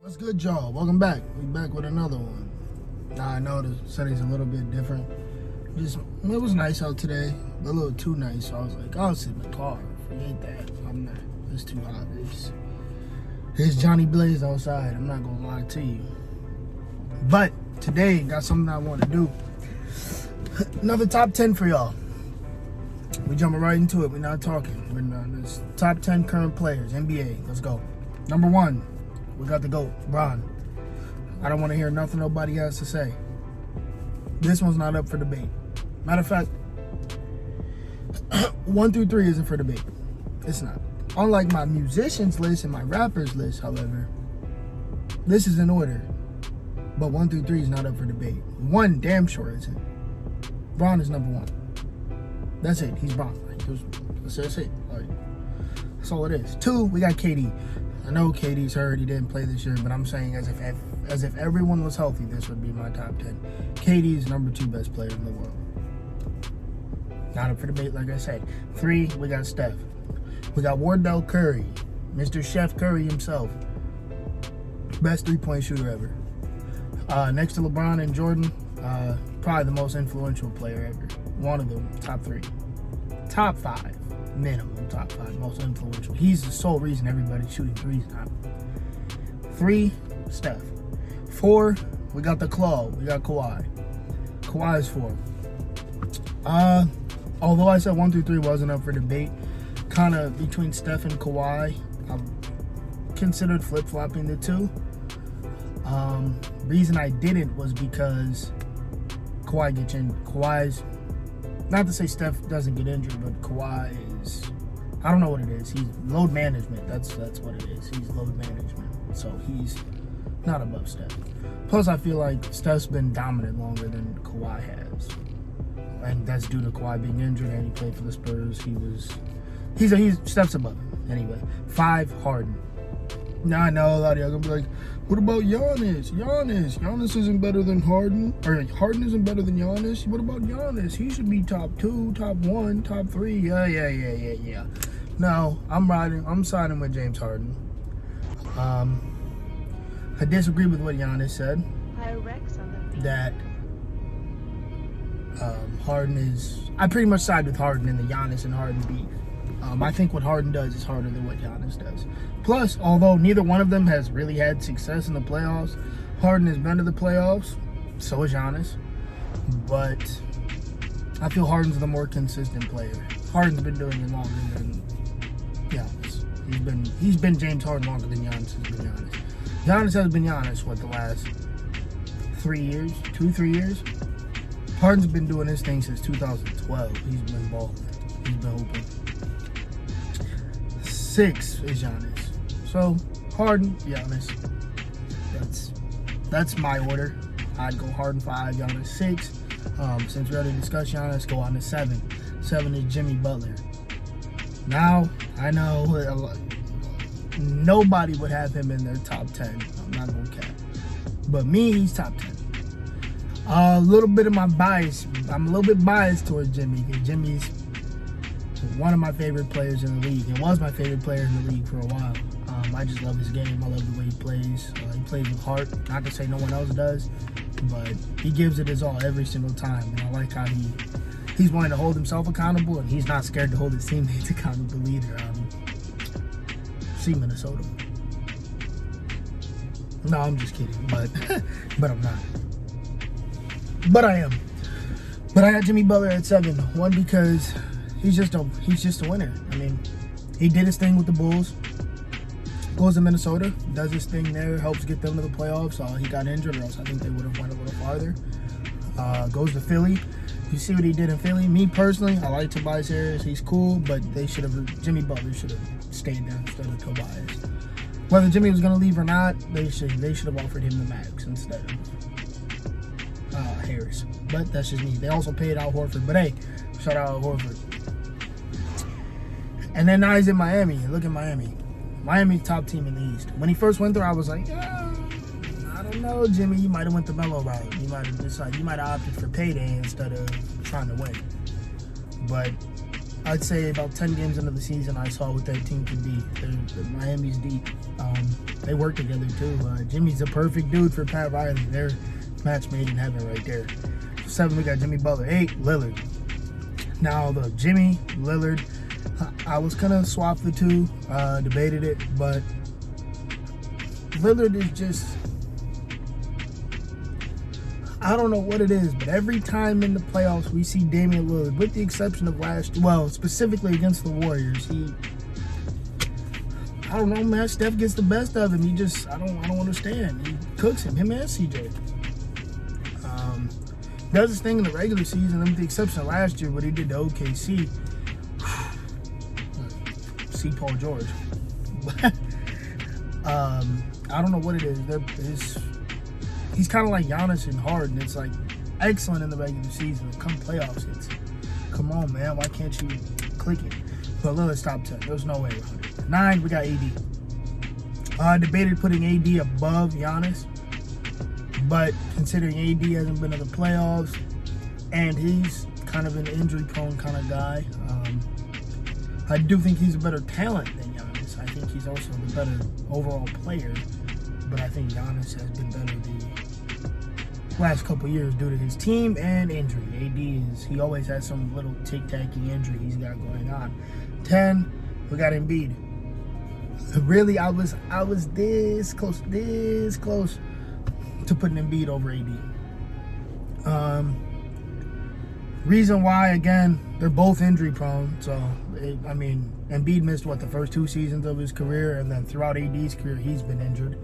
What's good, y'all? Welcome back. We back with another one. Now I know the setting's a little bit different. It was nice out today, but a little too nice. So I was like, I'll sit in the car. Forget that. I'm not. It's too hot. It's Johnny Blaze outside. I'm not gonna lie to you. But today, got something I want to do. Another top 10 for y'all. We jumping right into it. We're not talking. We're not. This top 10 current players, NBA. Let's go. Number 1. We got the GOAT, Bron. I don't want to hear nothing nobody has to say. This one's not up for debate. Matter of fact, 1 through 3 isn't for debate. It's not. Unlike my musicians list and my rappers list, however, this is in order. But 1 through 3 is not up for debate. 1 damn sure isn't. Bron is number 1. That's it. He's Bron. That's it. That's all it is. 2, we got KD. I know KD's hurt, he didn't play this year, but I'm saying as if everyone was healthy, this would be my top 10. KD is number 2 best player in the world. Not up for debate, like I said. 3, we got Steph. We got Wardell Curry, Mr. Chef Curry himself. Best 3-point shooter ever. Next to LeBron and Jordan, probably the most influential player ever. One of them, top 3. Top 5. Minimum top 5 most influential. He's the sole reason everybody's shooting threes now. 3, Steph. 4, we got the Claw. We got Kawhi. Kawhi is 4. Although I said 1 through 3 wasn't up for debate, kind of between Steph and Kawhi, I considered flip-flopping the 2. Reason I didn't was because Kawhi gets in. Kawhi's, not to say Steph doesn't get injured, but Kawhi is, I don't know what it is. He's load management. That's what it is. He's load management. So he's not above Steph. Plus, I feel like Steph's been dominant longer than Kawhi has. And that's due to Kawhi being injured and he played for the Spurs. He's Steph's above him. Anyway, 5, Harden. Now I know a lot of y'all gonna be like, what about Giannis? Giannis isn't better than Harden. Or Harden isn't better than Giannis. What about Giannis? He should be top 2, top 1, top 3. Yeah. No, I'm siding with James Harden. I disagree with what Giannis said. That Harden is, I pretty much side with Harden in the Giannis and Harden beef. I think what Harden does is harder than what Giannis does. Plus, although neither one of them has really had success in the playoffs, Harden has been to the playoffs, so is Giannis. But I feel Harden's the more consistent player. Harden's been doing it longer than Giannis. He's been James Harden longer than Giannis has been Giannis. Giannis has been Giannis, the last 3 years? 2-3 years? Harden's been doing this thing since 2012. He's been balling. He's been hooping. 6 is Giannis. So, Harden, Giannis. That's my order. I'd go Harden 5, Giannis 6. Since we already discussed Giannis, go on to 7. 7 is Jimmy Butler. Now, I know nobody would have him in their top 10. I'm not going to cap. But me, he's top 10. A little bit of my bias. I'm a little bit biased towards Jimmy because Jimmy's one of my favorite players in the league. It was my favorite player in the league for a while. I just love his game. I love the way he plays. He plays with heart. Not to say no one else does, but he gives it his all every single time. And I like how he's wanting to hold himself accountable, and he's not scared to hold his teammates accountable either. See Minnesota. No, I'm just kidding, but I'm not. But I am. But I had Jimmy Butler at 7. 1, because he's just a winner. I mean, he did his thing with the Bulls. Goes to Minnesota, does his thing there, helps get them to the playoffs. He got injured, or else I think they would have went a little farther. Goes to Philly. You see what he did in Philly. Me personally, I like Tobias Harris. He's cool, but Jimmy Butler should have stayed there instead of Tobias. Whether Jimmy was going to leave or not, they should have offered him the max instead of Harris. But that's just me. They also paid Al Horford. But hey, shout out Al Horford. And then now he's in Miami. Look at Miami. Miami top team in the East. When he first went there, I was like, I don't know, Jimmy. You might have went the mellow route. You might have opted for payday instead of trying to win. But I'd say about 10 games into the season, I saw what that team could be. Miami's deep. They work together too. Jimmy's the perfect dude for Pat Riley. They're match made in heaven right there. 7, we got Jimmy Butler. 8, Lillard. Now, the Jimmy, Lillard, I was going to swap the two, debated it, but Lillard is just, I don't know what it is, but every time in the playoffs we see Damian Lillard, with the exception of specifically against the Warriors, I don't know, man, Steph gets the best of him. I don't understand. He cooks him and CJ. Does his thing in the regular season, with the exception of last year, what he did to OKC. See Paul George. I don't know what it is. He's kind of like Giannis and Harden. It's like excellent in the regular season. Come playoffs, come on, man. Why can't you click it? But Lillard's top 10. There's no way around it. 9, we got AD. Debated putting AD above Giannis, but considering AD hasn't been in the playoffs and he's kind of an injury-prone kind of guy, I do think he's a better talent than Giannis. I think he's also the better overall player, but I think Giannis has been better the last couple years due to his team and injury. He always has some little tic-tacky injury he's got going on. 10, we got Embiid. Really, I was this close to putting Embiid over AD. Reason why, again, they're both injury prone. So, Embiid missed, the first 2 seasons of his career, and then throughout AD's career, he's been injured.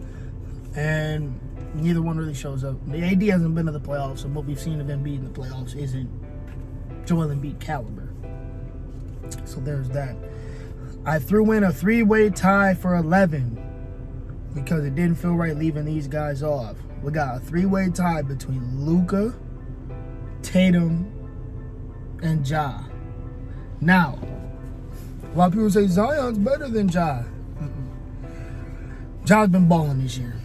And neither one really shows up. The AD hasn't been to the playoffs, and what we've seen of Embiid in the playoffs isn't Joel Embiid caliber. So there's that. I threw in a 3-way tie for 11 because it didn't feel right leaving these guys off. We got a 3-way tie between Luka, Tatum, and Ja. Now, a lot of people say Zion's better than Ja. Ja's been balling this year.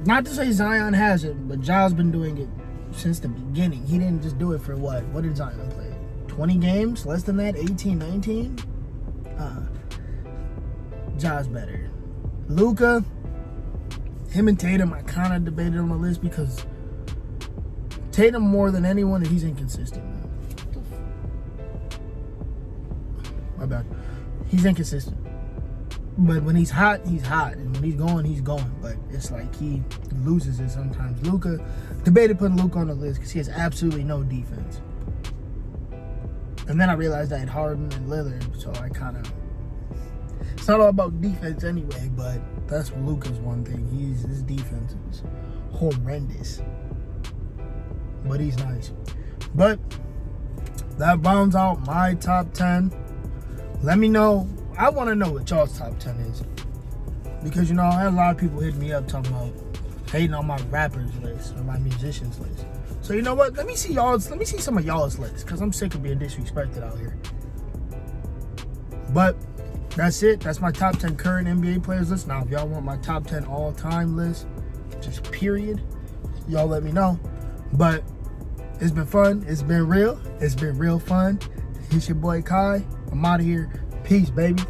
Not to say Zion hasn't, but Ja's been doing it since the beginning. He didn't just do it for what? What did Zion play? 20 games? Less than that? 18, 19? Ja's better. Luka, him and Tatum, I kind of debated on the list because Tatum, more than anyone, he's inconsistent. My bad. He's inconsistent. But when he's hot, he's hot. And when he's going, he's going. But it's like he loses it sometimes. Luka, debated putting Luka on the list because he has absolutely no defense. And then I realized I had Harden and Lillard, so I kind of... It's not all about defense anyway, but that's Luka's one thing. His defense is horrendous. But he's nice. But that rounds out my top 10. Let me know. I want to know what y'all's top 10 is. Because, I had a lot of people hitting me up talking about hating on my rappers list or my musicians list. So you know what? Let me see some of y'all's lists, because I'm sick of being disrespected out here. But that's it. That's my top 10 current NBA players list. Now, if y'all want my top 10 all-time list, just period, y'all let me know. But it's been fun. It's been real. It's been real fun. It's your boy Kai. I'm out of here. Peace, baby.